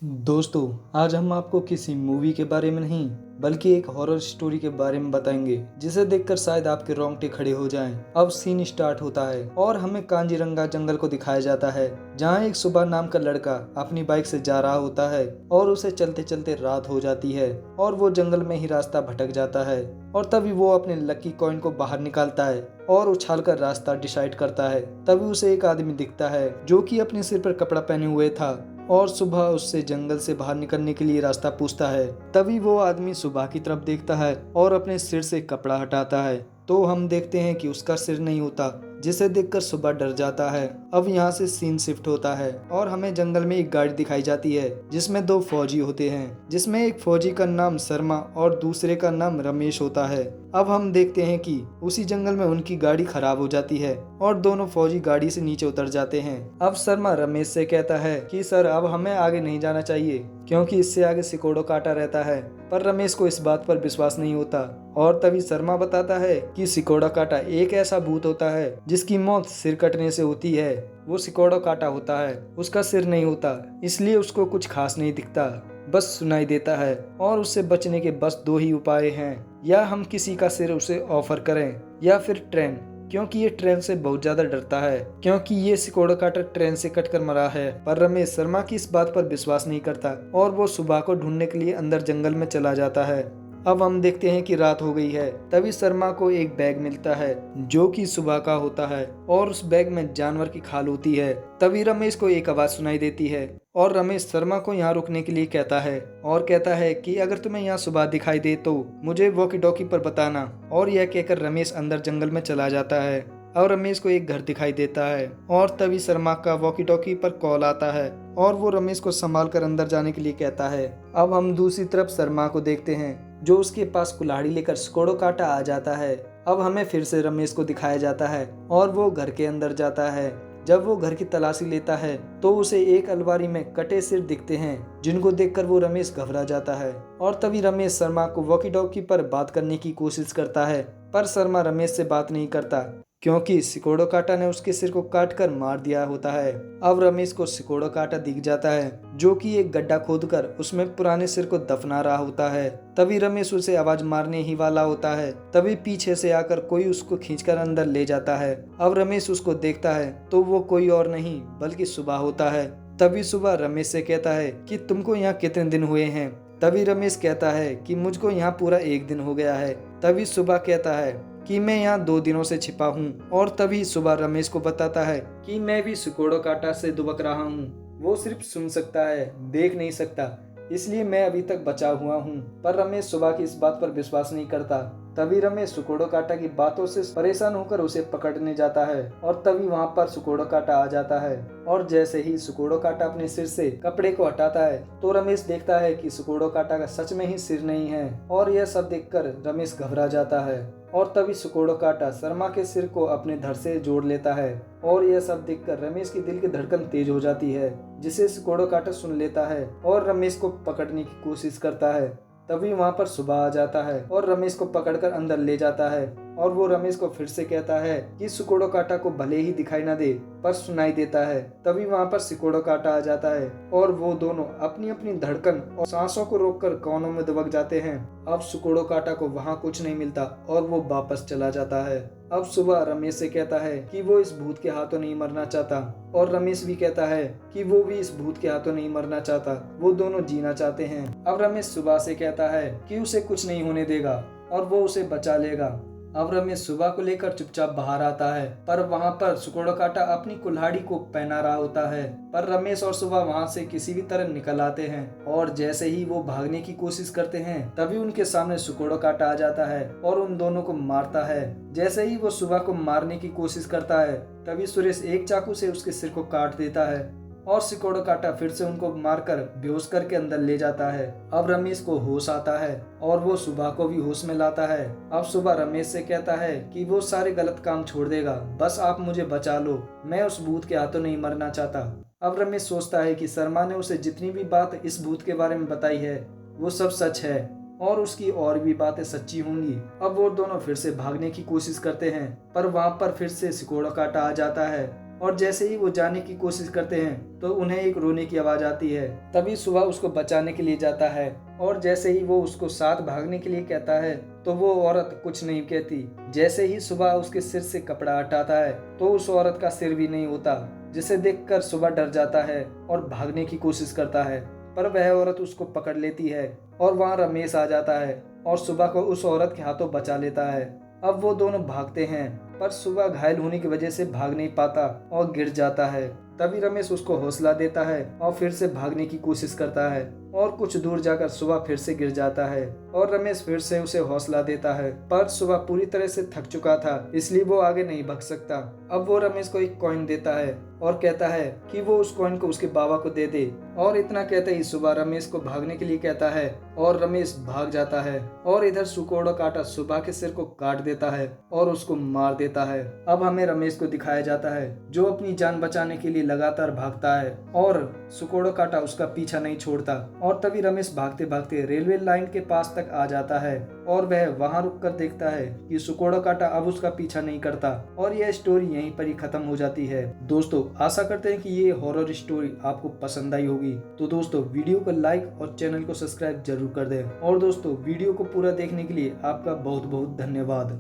दोस्तों, आज हम आपको किसी मूवी के बारे में नहीं बल्कि एक हॉरर स्टोरी के बारे में बताएंगे जिसे देखकर शायद आपके रोंगटे खड़े हो जाएं। अब सीन स्टार्ट होता है और हमें कांजीरंगा जंगल को दिखाया जाता है जहां एक सुबह नाम का लड़का अपनी बाइक से जा रहा होता है और उसे चलते चलते रात हो जाती है और वो जंगल में ही रास्ता भटक जाता है। और तभी वो अपने लकी कॉइन को बाहर निकालता है और उछालकर रास्ता डिसाइड करता है। तभी उसे एक आदमी दिखता है जो कि अपने सिर पर कपड़ा पहने हुए था और सुबह उससे जंगल से बाहर निकलने के लिए रास्ता पूछता है। तभी वो आदमी सुबह की तरफ देखता है और अपने सिर से कपड़ा हटाता है तो हम देखते हैं कि उसका सिर नहीं होता, जिसे देखकर सुबह डर जाता है। अब यहाँ से सीन शिफ्ट होता है और हमें जंगल में एक गाड़ी दिखाई जाती है जिसमें दो फौजी होते हैं, जिसमें एक फौजी का नाम शर्मा और दूसरे का नाम रमेश होता है। अब हम देखते हैं कि उसी जंगल में उनकी गाड़ी खराब हो जाती है और दोनों फौजी गाड़ी से नीचे उतर जाते हैं। अब शर्मा रमेश से कहता है कि सर, अब हमें आगे नहीं जाना चाहिए क्योंकि इससे आगे सिकोड़ो काटा रहता है। पर रमेश को इस बात पर विश्वास नहीं होता और तभी शर्मा बताता है कि सिकोड़ा काटा एक ऐसा भूत होता है जिसकी मौत सिर कटने से होती है। वो सिकोड़ा काटा होता है, उसका सिर नहीं होता, इसलिए उसको कुछ खास नहीं दिखता, बस सुनाई देता है। और उससे बचने के बस दो ही उपाय हैं, या हम किसी का सिर उसे ऑफर करें या फिर ट्रेन, क्योंकि ये ट्रेन से बहुत ज्यादा डरता है क्योंकि ये सिकोड़ा काटा ट्रेन से कटकर मरा है। पर रमेश शर्मा की इस बात पर विश्वास नहीं करता और वो सुबह को ढूंढने के लिए अंदर जंगल में चला जाता है। अब हम देखते हैं कि रात हो गई है। तभी शर्मा को एक बैग मिलता है जो कि सुबह का होता है और उस बैग में जानवर की खाल होती है। तभी रमेश को एक आवाज सुनाई देती है और रमेश शर्मा को यहाँ रुकने के लिए कहता है और कहता है कि अगर तुम्हें यहाँ सुबह दिखाई दे तो मुझे वॉकी टॉकी पर बताना। और यह कहकर रमेश अंदर जंगल में चला जाता है और रमेश को एक घर दिखाई देता है और तभी शर्मा का वॉकी टॉकी पर कॉल आता है और वो रमेश को संभाल कर अंदर जाने के लिए कहता है। अब हम दूसरी तरफ शर्मा को देखते हैं जो उसके पास कुल्हाड़ी लेकर सिकोड़ो काटा आ जाता है। अब हमें फिर से रमेश को दिखाया जाता है और वो घर के अंदर जाता है। जब वो घर की तलाशी लेता है तो उसे एक अलमारी में कटे सिर दिखते हैं जिनको देखकर वो रमेश घबरा जाता है। और तभी रमेश शर्मा को वॉकी टॉकी पर बात करने की कोशिश करता है पर शर्मा रमेश से बात नहीं करता क्योंकि सिकोड़ो काटा ने उसके सिर को काट कर मार दिया होता है। अब रमेश को सिकोड़ो काटा दिख जाता है जो कि एक गड्ढा खोदकर उसमें पुराने सिर को दफना रहा होता है। तभी रमेश उसे आवाज मारने ही वाला होता है, तभी पीछे से आकर कोई उसको खींचकर अंदर ले जाता है। अब रमेश उसको देखता है तो वो कोई और नहीं बल्कि सुबह होता है। तभी सुबह रमेश से कहता है कि तुमको यहाँ कितने दिन हुए हैं। तभी रमेश कहता है कि मुझको यहाँ पूरा एक दिन हो गया है। तभी सुबह कहता है कि मैं यहाँ 2 दिनों से छिपा हूँ। और तभी सुबह रमेश को बताता है कि मैं भी सिकोड़ो काटा से दुबक रहा हूँ। वो सिर्फ सुन सकता है, देख नहीं सकता, इसलिए मैं अभी तक बचा हुआ हूँ। पर रमेश सुबह की इस बात पर विश्वास नहीं करता। तभी रमेश सिकोड़ो काटा की बातों से परेशान होकर उसे पकड़ने जाता है और तभी वहाँ पर सिकोड़ो काटा आ जाता है। और जैसे ही सिकोड़ो काटा अपने सिर से कपड़े को हटाता है तो रमेश देखता है कि सिकोड़ो काटा का सच में ही सिर नहीं है और यह सब देखकर रमेश घबरा जाता है। और तभी सिकोड़ो काटा शर्मा के सिर को अपने धड़ से जोड़ लेता है और यह सब देखकर रमेश की दिल की धड़कन तेज हो जाती है, जिसे सिकोड़ो काटा सुन लेता है और रमेश को पकड़ने की कोशिश करता है। तभी वहाँ पर सुबह आ जाता है और रमेश को पकड़कर अंदर ले जाता है और वो रमेश को फिर से कहता है कि सिकोड़ो काटा को भले ही दिखाई न दे पर सुनाई देता है। तभी वहाँ पर सिकोड़ो काटा आ जाता है और वो दोनों अपनी अपनी धड़कन और सांसों को रोककर कोनों में दबक जाते हैं। अब सिकोड़ो काटा को वहाँ कुछ नहीं मिलता और वो वापस चला जाता है। अब सुबह रमेश से कहता है कि वो इस भूत के हाथों नहीं मरना चाहता और रमेश भी कहता है कि वो भी इस भूत के हाथों नहीं मरना चाहता, वो दोनों जीना चाहते हैं। अब रमेश सुबह से कहता है कि उसे कुछ नहीं होने देगा और वो उसे बचा लेगा। अब रमेश सुबह को लेकर चुपचाप बाहर आता है पर वहाँ पर सिकोड़ो काटा अपनी कुल्हाड़ी को पहना रहा होता है। पर रमेश और सुबह वहाँ से किसी भी तरह निकल आते हैं और जैसे ही वो भागने की कोशिश करते हैं तभी उनके सामने सिकोड़ो काटा आ जाता है और उन दोनों को मारता है। जैसे ही वो सुबह को मारने की कोशिश करता है तभी सुरेश एक चाकू से उसके सिर को काट देता है और सिकोड़ो काटा फिर से उनको मारकर बेहोश करके अंदर ले जाता है। अब रमेश को होश आता है और वो सुबह को भी होश में लाता है। अब सुबह रमेश से कहता है कि वो सारे गलत काम छोड़ देगा, बस आप मुझे बचा लो, मैं उस भूत के हाथों नहीं मरना चाहता। अब रमेश सोचता है कि शर्मा ने उसे जितनी भी बात इस भूत के बारे में बताई है वो सब सच है और उसकी और भी बातें सच्ची होंगी। अब वो दोनों फिर से भागने की कोशिश करते हैं पर वहाँ पर फिर से सिकोड़ो काटा आ जाता है और जैसे ही वो जाने की कोशिश करते हैं तो उन्हें एक रोने की आवाज आती है। तभी सुबह उसको बचाने के लिए जाता है और जैसे ही वो उसको साथ भागने के लिए कहता है तो वो औरत कुछ नहीं कहती। जैसे ही सुबह उसके सिर से कपड़ा हटाता है तो उस औरत का सिर भी नहीं होता, जिसे देखकर सुबह डर जाता है और भागने की कोशिश करता है, पर वह औरत उसको पकड़ लेती है और वहाँ रमेश आ जाता है और सुबह को उस औरत के हाथों बचा लेता है। अब वो दोनों भागते हैं, पर सुबह घायल होने की वजह से भाग नहीं पाता और गिर जाता है। तभी रमेश उसको हौसला देता है और फिर से भागने की कोशिश करता है और कुछ दूर जाकर सुबह फिर से गिर जाता है और रमेश फिर से उसे हौसला देता है, पर सुबह पूरी तरह से थक चुका था, इसलिए वो आगे नहीं भाग सकता। अब वो रमेश को एक कॉइन देता है और कहता है कि वो उस कॉइन को उसके बाबा को दे दे, और इतना कहते ही सुबह रमेश को भागने के लिए कहता है और रमेश भाग जाता है। और इधर सुकोड़ो काटा सुबह के सिर को काट देता है और उसको मार देता है। अब हमें रमेश को दिखाया जाता है जो अपनी जान बचाने के लिए लगातार भागता है और सुकोड़ो काटा उसका पीछा नहीं छोड़ता। और तभी रमेश भागते भागते रेलवे लाइन के पास तक आ जाता है और वह वहां रुककर देखता है कि सुकोड़ो काटा अब उसका पीछा नहीं करता, और यह स्टोरी यहीं पर ही खत्म हो जाती है। दोस्तों आशा करते हैं कि ये हॉरर स्टोरी आपको पसंद आई होगी। तो दोस्तों वीडियो को लाइक और चैनल को सब्सक्राइब जरूर कर दें। और दोस्तों वीडियो को पूरा देखने के लिए आपका बहुत बहुत धन्यवाद।